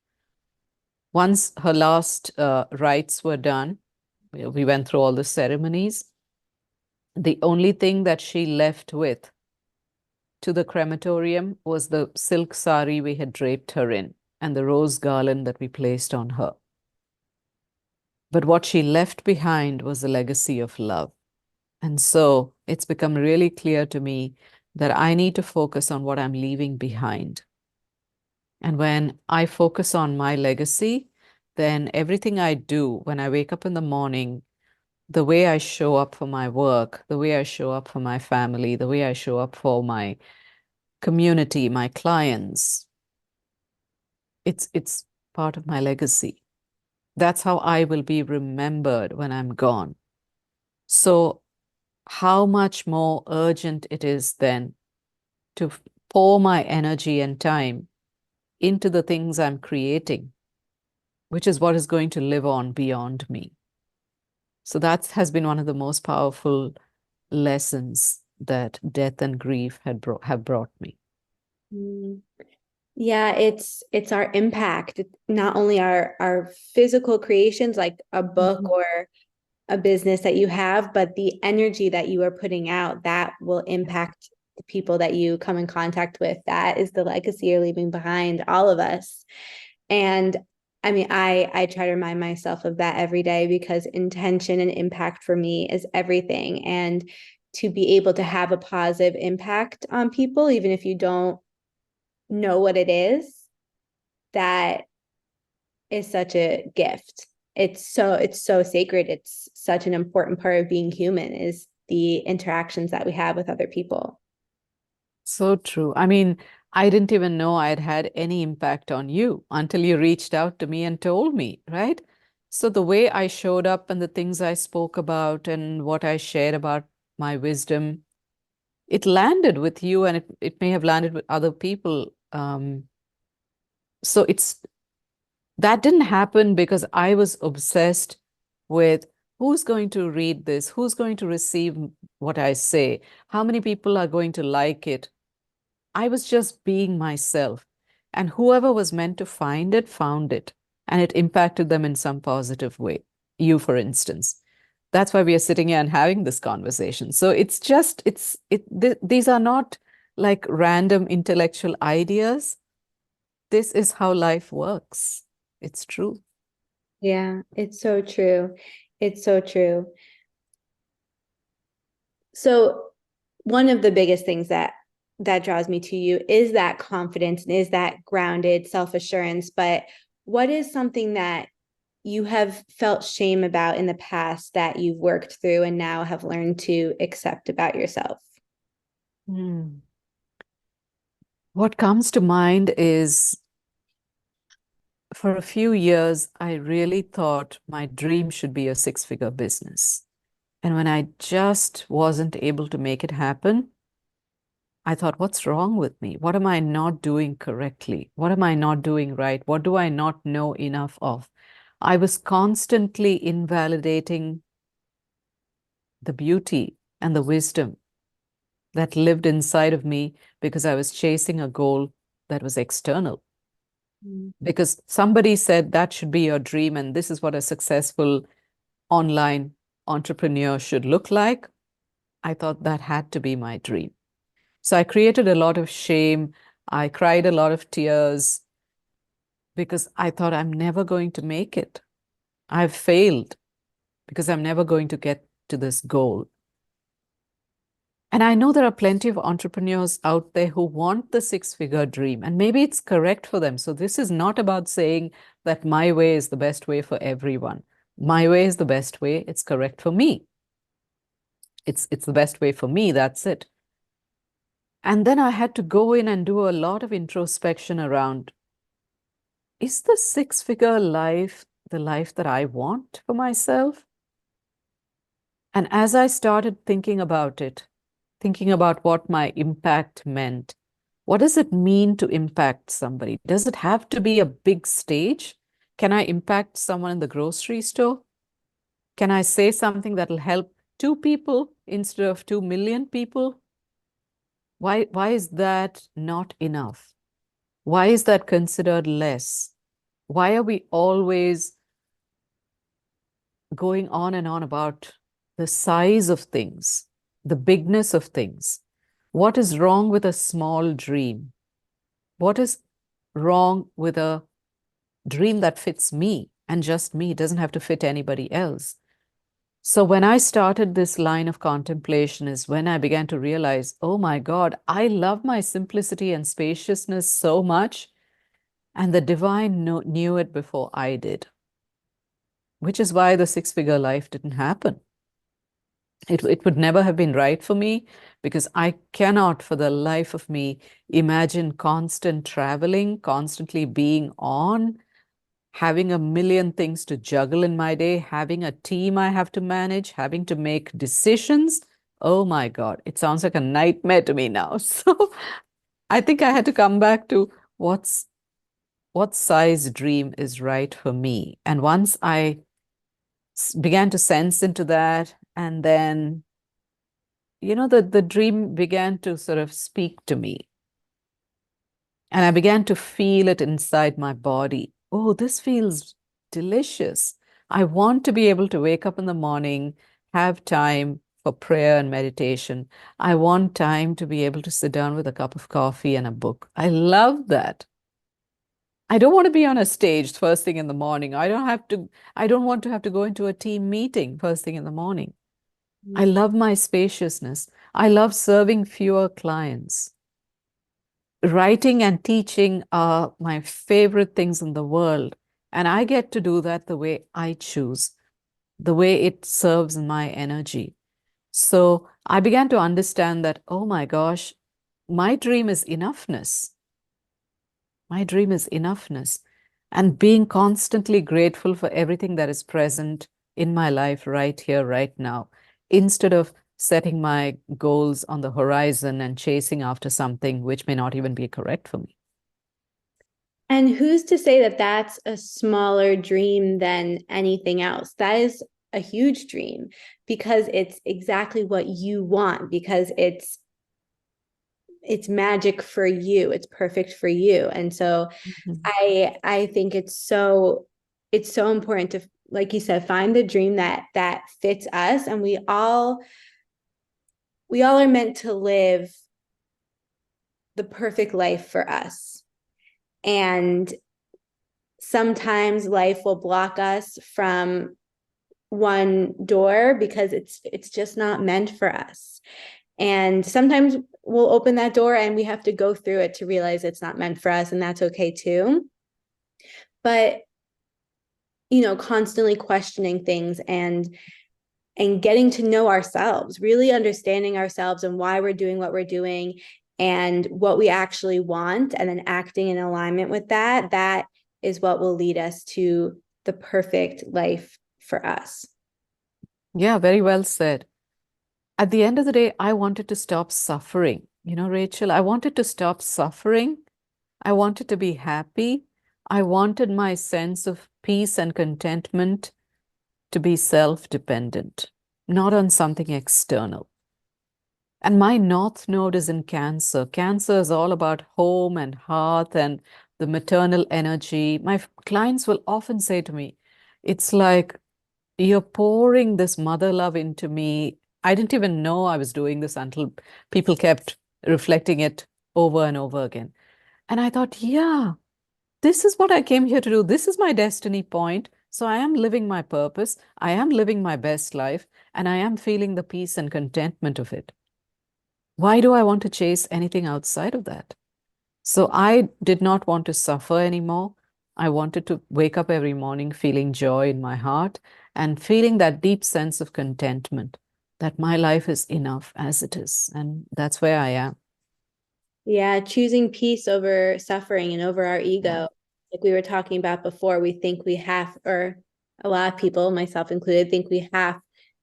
Once her last rites were done, we went through all the ceremonies. The only thing that she left with to the crematorium was the silk sari we had draped her in and the rose garland that we placed on her. But what she left behind was a legacy of love. And so it's become really clear to me that I need to focus on what I'm leaving behind. And when I focus on my legacy, then everything I do when I wake up in the morning, the way I show up for my work, the way I show up for my family, the way I show up for my community, my clients, it's part of my legacy. That's how I will be remembered when I'm gone. So how much more urgent it is then to pour my energy and time into the things I'm creating, which is what is going to live on beyond me. So that has been one of the most powerful lessons that death and grief have brought me. Mm. Yeah, it's our impact, not only our physical creations like a book Mhm. or a business that you have, but the energy that you are putting out that will impact the people that you come in contact with. That is the legacy you're leaving behind, all of us. And I mean, I try to remind myself of that every day because intention and impact for me is everything. And to be able to have a positive impact on people, even if you don't know what it is, that is such a gift. It's so sacred. It's such an important part of being human is the interactions that we have with other people. So true. I mean, I didn't even know I'd had any impact on you until you reached out to me and told me, right? So the way I showed up and the things I spoke about and what I shared about my wisdom, it landed with you and it may have landed with other people. So it's that didn't happen because I was obsessed with who's going to read this, who's going to receive what I say, how many people are going to like it. I was just being myself. And whoever was meant to find it, found it. And it impacted them in some positive way. You, for instance. That's why we are sitting here and having this conversation. So it's just, these are not like random intellectual ideas. This is how life works. It's true. Yeah, it's so true. It's so true. So one of the biggest things that draws me to you is that confidence and is that grounded self-assurance. But what is something that you have felt shame about in the past that you've worked through and now have learned to accept about yourself? Hmm. What comes to mind is for a few years, I really thought my dream should be a six-figure business. And when I just wasn't able to make it happen, I thought, what's wrong with me? What am I not doing correctly? What am I not doing right? What do I not know enough of? I was constantly invalidating the beauty and the wisdom that lived inside of me because I was chasing a goal that was external. Mm. Because somebody said that should be your dream, and this is what a successful online entrepreneur should look like. I thought that had to be my dream. So I created a lot of shame. I cried a lot of tears because I thought I'm never going to make it. I've failed because I'm never going to get to this goal. And I know there are plenty of entrepreneurs out there who want the six-figure dream, and maybe it's correct for them. So this is not about saying that my way is the best way for everyone. My way is the best way. It's correct for me. It's the best way for me. That's it. And then I had to go in and do a lot of introspection around, is the six-figure life the life that I want for myself? And as I started thinking about what my impact meant, what does it mean to impact somebody? Does it have to be a big stage? Can I impact someone in the grocery store? Can I say something that'll help two people instead of 2 million people? Why is that not enough? Why is that considered less? Why are we always going on and on about the size of things, the bigness of things? What is wrong with a small dream? What is wrong with a dream that fits me and just me? It doesn't have to fit anybody else. So when I started this line of contemplation is when I began to realize, oh my God, I love my simplicity and spaciousness so much. And the divine knew it before I did, which is why the six-figure life didn't happen. It would never have been right for me because I cannot, for the life of me, imagine constant traveling, constantly being on, having a million things to juggle in my day, having a team I have to manage, having to make decisions. Oh my God, it sounds like a nightmare to me now. So I think I had to come back to what size dream is right for me. And once I began to sense into that, and then, the dream began to sort of speak to me. And I began to feel it inside my body. Oh, this feels delicious. I want to be able to wake up in the morning, have time for prayer and meditation. I want time to be able to sit down with a cup of coffee and a book. I love that. I don't want to be on a stage first thing in the morning. I don't want to have to go into a team meeting first thing in the morning. I love my spaciousness. I love serving fewer clients. Writing and teaching are my favorite things in the world. And I get to do that the way I choose, the way it serves my energy. So I began to understand that, oh my gosh, my dream is enoughness. My dream is enoughness. And being constantly grateful for everything that is present in my life right here, right now, instead of setting my goals on the horizon and chasing after something which may not even be correct for me. And who's to say that that's a smaller dream than anything else? That is a huge dream because it's exactly what you want, because it's magic for you. It's perfect for you. And so Mhm. I think it's so important to, like you said, find the dream that fits us. And we all are meant to live the perfect life for us. And sometimes life will block us from one door because it's just not meant for us. And sometimes we'll open that door and we have to go through it to realize it's not meant for us, and that's okay too. But constantly questioning things and getting to know ourselves, really understanding ourselves and why we're doing what we're doing and what we actually want, and then acting in alignment with that is what will lead us to the perfect life for us. Yeah, very well said. At the end of the day, I wanted to stop suffering. Rachel, I wanted to stop suffering. I wanted to be happy. I wanted my sense of peace and contentment to be self-dependent, not on something external. And my North Node is in Cancer. Cancer is all about home and hearth and the maternal energy. My clients will often say to me, it's like you're pouring this mother love into me. I didn't even know I was doing this until people kept reflecting it over and over again. And I thought, yeah, this is what I came here to do. This is my destiny point. So I am living my purpose. I am living my best life, and I am feeling the peace and contentment of it. Why do I want to chase anything outside of that? So I did not want to suffer anymore. I wanted to wake up every morning feeling joy in my heart and feeling that deep sense of contentment that my life is enough as it is. And that's where I am. Yeah, choosing peace over suffering and over our Yeah. ego. Like we were talking about before, we think we have, or a lot of people, myself included, think we have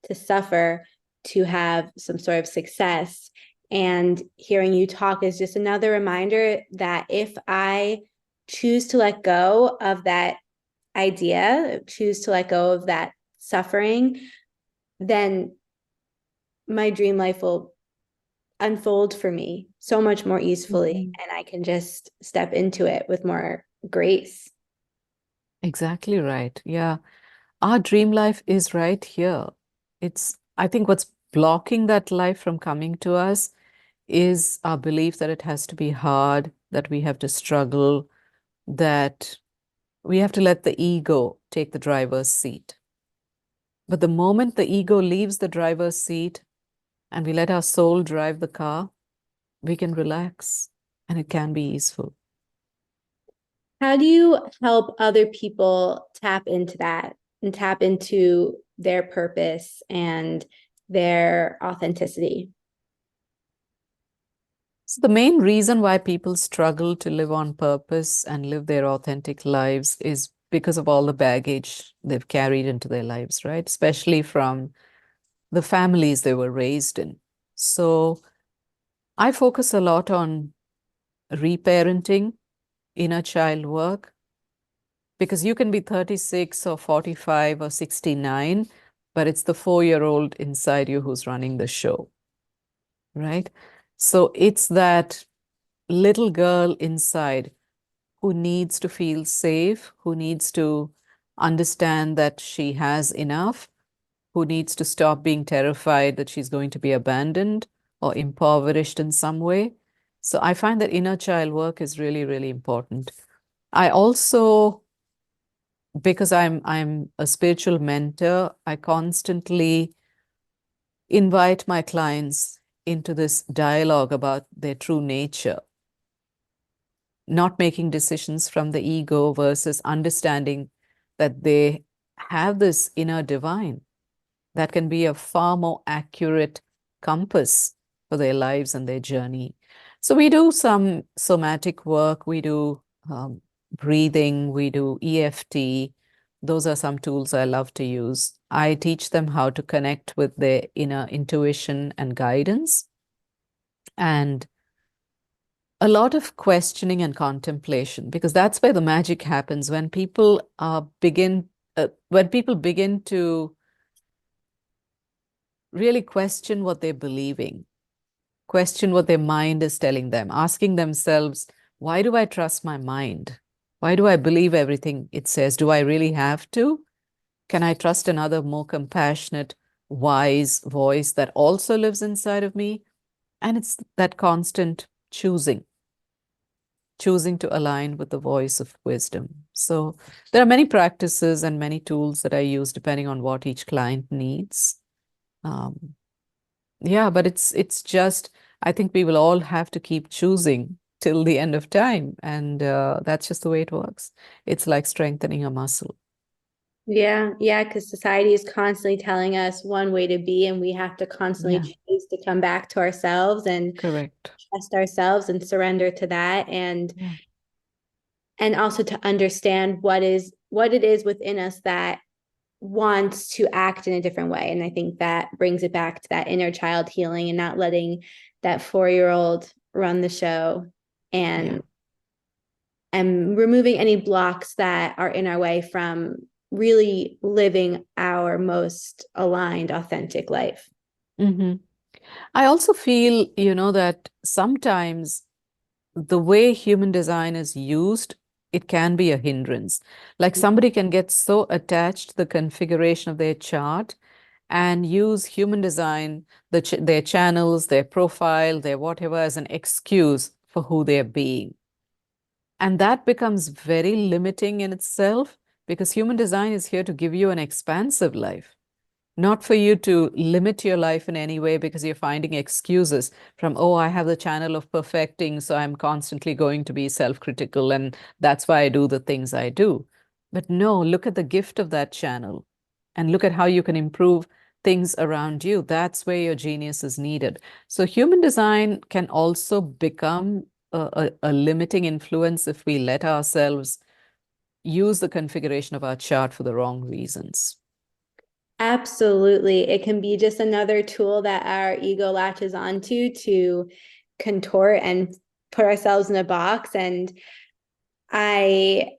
to suffer to have some sort of success. And hearing you talk is just another reminder that if I choose to let go of that idea, choose to let go of that suffering, then my dream life will unfold for me so much more easily, and I can just step into it with more grace. Exactly right. Yeah. Our dream life is right here. I think what's blocking that life from coming to us is our belief that it has to be hard, that we have to struggle, that we have to let the ego take the driver's seat. But the moment the ego leaves the driver's seat and we let our soul drive the car, we can relax and it can be easeful. How do you help other people tap into that and tap into their purpose and their authenticity? So, the main reason why people struggle to live on purpose and live their authentic lives is because of all the baggage they've carried into their lives, right? Especially from the families they were raised in. So, I focus a lot on reparenting, inner child work, because you can be 36 or 45 or 69, but it's the 4-year-old inside you who's running the show, right? So, it's that little girl inside who needs to feel safe, who needs to understand that she has enough, who needs to stop being terrified that she's going to be abandoned or impoverished in some way. So I find that inner child work is really, really important. I also, because I'm a spiritual mentor, I constantly invite my clients into this dialogue about their true nature, not making decisions from the ego versus understanding that they have this inner divine that can be a far more accurate compass for their lives and their journey. So we do some somatic work, we do breathing, we do EFT. Those are some tools I love to use. I teach them how to connect with their inner intuition and guidance. And a lot of questioning and contemplation, because that's where the magic happens when people begin to really question what they're believing, question what their mind is telling them, asking themselves, why do I trust my mind? Why do I believe everything it says? Do I really have to? Can I trust another more compassionate, wise voice that also lives inside of me? And it's that constant choosing to align with the voice of wisdom. So there are many practices and many tools that I use depending on what each client needs. Um, yeah, but it's just, I think we will all have to keep choosing till the end of time. And that's just the way it works. It's like strengthening a muscle. Yeah, yeah, because society is constantly telling us one way to be, and we have to constantly Yeah, choose to come back to ourselves and correct. trust ourselves and surrender to that, Yeah. and also to understand what it is within us that wants to act in a different way. And I think that brings it back to that inner child healing and not letting that 4-year-old run the show, Yeah. and removing any blocks that are in our way from really living our most aligned, authentic life. hmm I also feel, that sometimes the way human design is used, it can be a hindrance. Like somebody can get so attached to the configuration of their chart and use human design, their channels, their profile, their whatever as an excuse for who they're being. And that becomes very limiting in itself because human design is here to give you an expansive life, not for you to limit your life in any way because you're finding excuses from, oh, I have the channel of perfecting, so I'm constantly going to be self-critical, and that's why I do the things I do. But no, look at the gift of that channel and look at how you can improve things around you. That's where your genius is needed. So human design can also become a limiting influence if we let ourselves use the configuration of our chart for the wrong reasons. Absolutely. It can be just another tool that our ego latches onto to contort and put ourselves in a box. And I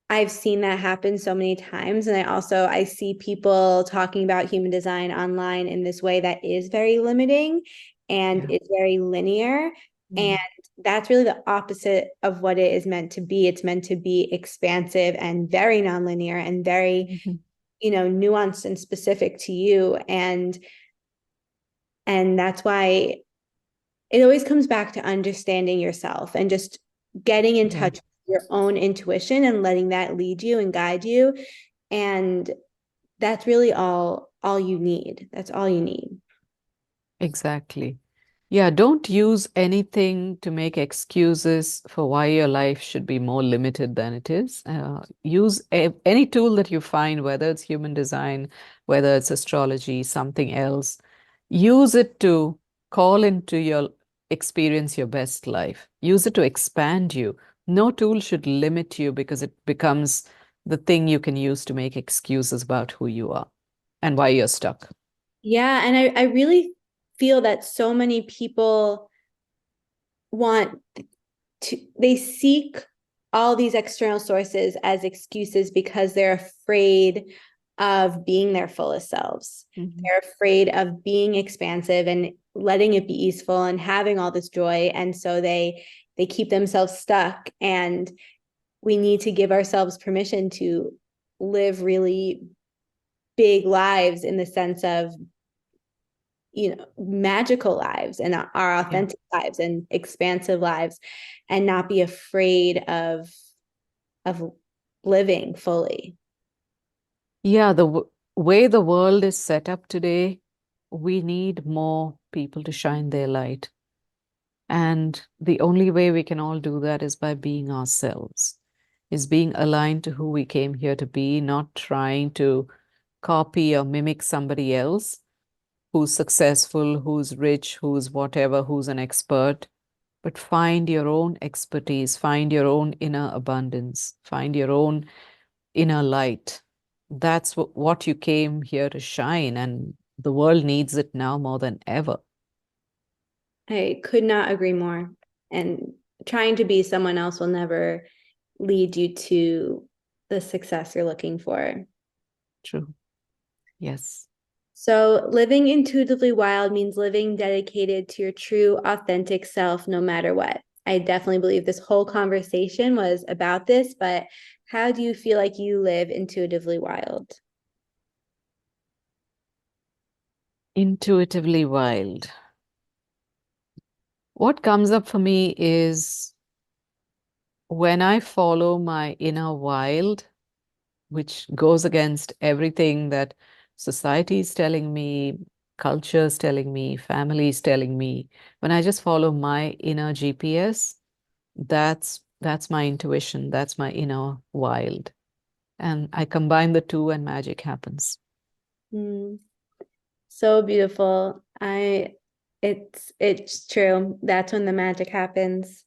I've seen that happen so many times. And I see people talking about human design online in this way that is very limiting and Yeah. is very linear. And Mm. that's really the opposite of what it is meant to be. It's meant to be expansive and very nonlinear and very, Mhm. nuanced and specific to you. And that's why it always comes back to understanding yourself and just getting in Yeah, touch with your own intuition and letting that lead you and guide you. And that's really all you need. That's all you need. exactly. Yeah, don't use anything to make excuses for why your life should be more limited than it is. Use any tool that you find, whether it's human design, whether it's astrology, something else. Use it to call into your experience your best life. Use it to expand you. No tool should limit you because it becomes the thing you can use to make excuses about who you are and why you're stuck. Yeah, and I really feel that so many people want they seek all these external sources as excuses because they're afraid of being their fullest selves. Mhm. They're afraid of being expansive and letting it be easeful and having all this joy. And so they keep themselves stuck. And we need to give ourselves permission to live really big lives in the sense of magical lives and our Yeah. authentic lives and expansive lives, and not be afraid of living fully. Yeah, the way the world is set up today, we need more people to shine their light. And the only way we can all do that is by being ourselves, is being aligned to who we came here to be, not trying to copy or mimic somebody else who's successful, who's rich, who's whatever, who's an expert. But find your own expertise, find your own inner abundance, find your own inner light. That's what you came here to shine, and the world needs it now more than ever. I could not agree more. And trying to be someone else will never lead you to the success you're looking for. True. Yes. So, living intuitively wild means living dedicated to your true, authentic self, no matter what. I definitely believe this whole conversation was about this, but how do you feel like you live intuitively wild? Intuitively wild. What comes up for me is when I follow my inner wild, which goes against everything that society is telling me, culture is telling me, family is telling me. When I just follow my inner GPS, that's my intuition, that's my inner wild. And I combine the two and magic happens. Mm, so beautiful. It's true. That's when the magic happens.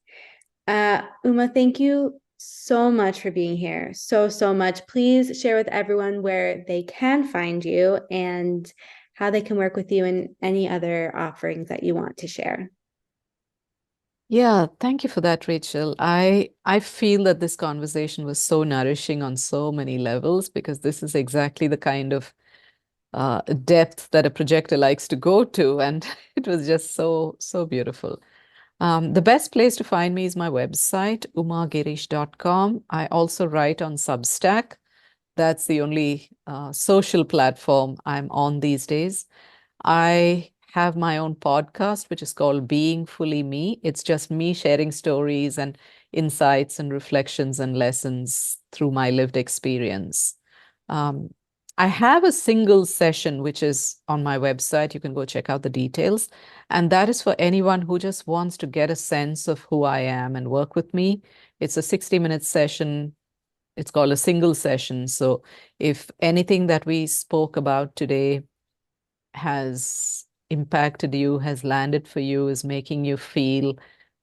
Uma, thank you so much for being here. So much. Please share with everyone where they can find you and how they can work with you and any other offerings that you want to share. Yeah, thank you for that, Rachel. I feel that this conversation was so nourishing on so many levels because this is exactly the kind of depth that a projector likes to go to, and it was just so beautiful. The best place to find me is my website, umagirish.com. I also write on Substack. That's the only social platform I'm on these days. I have my own podcast, which is called Being Fully Me. It's just me sharing stories and insights and reflections and lessons through my lived experience. Um, I have a single session, which is on my website. You can go check out the details. And that is for anyone who just wants to get a sense of who I am and work with me. It's a 60-minute session. It's called a single session. So if anything that we spoke about today has impacted you, has landed for you, is making you feel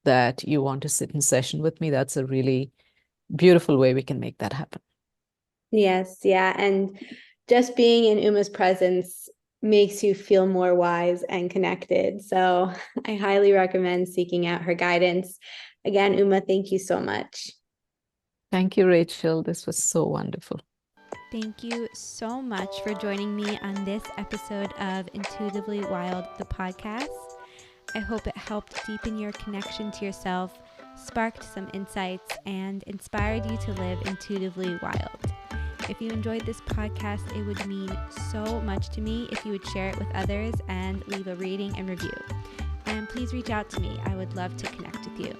that you want to sit in session with me, that's a really beautiful way we can make that happen. Yes, yeah. And just being in Uma's presence makes you feel more wise and connected. So I highly recommend seeking out her guidance. Again, Uma, thank you so much. Thank you, Rachel. This was so wonderful. Thank you so much for joining me on this episode of Intuitively Wild, the podcast. I hope it helped deepen your connection to yourself, sparked some insights, and inspired you to live intuitively wild. If you enjoyed this podcast, it would mean so much to me if you would share it with others and leave a rating and review. And please reach out to me. I would love to connect with you.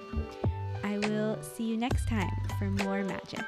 I will see you next time for more magic.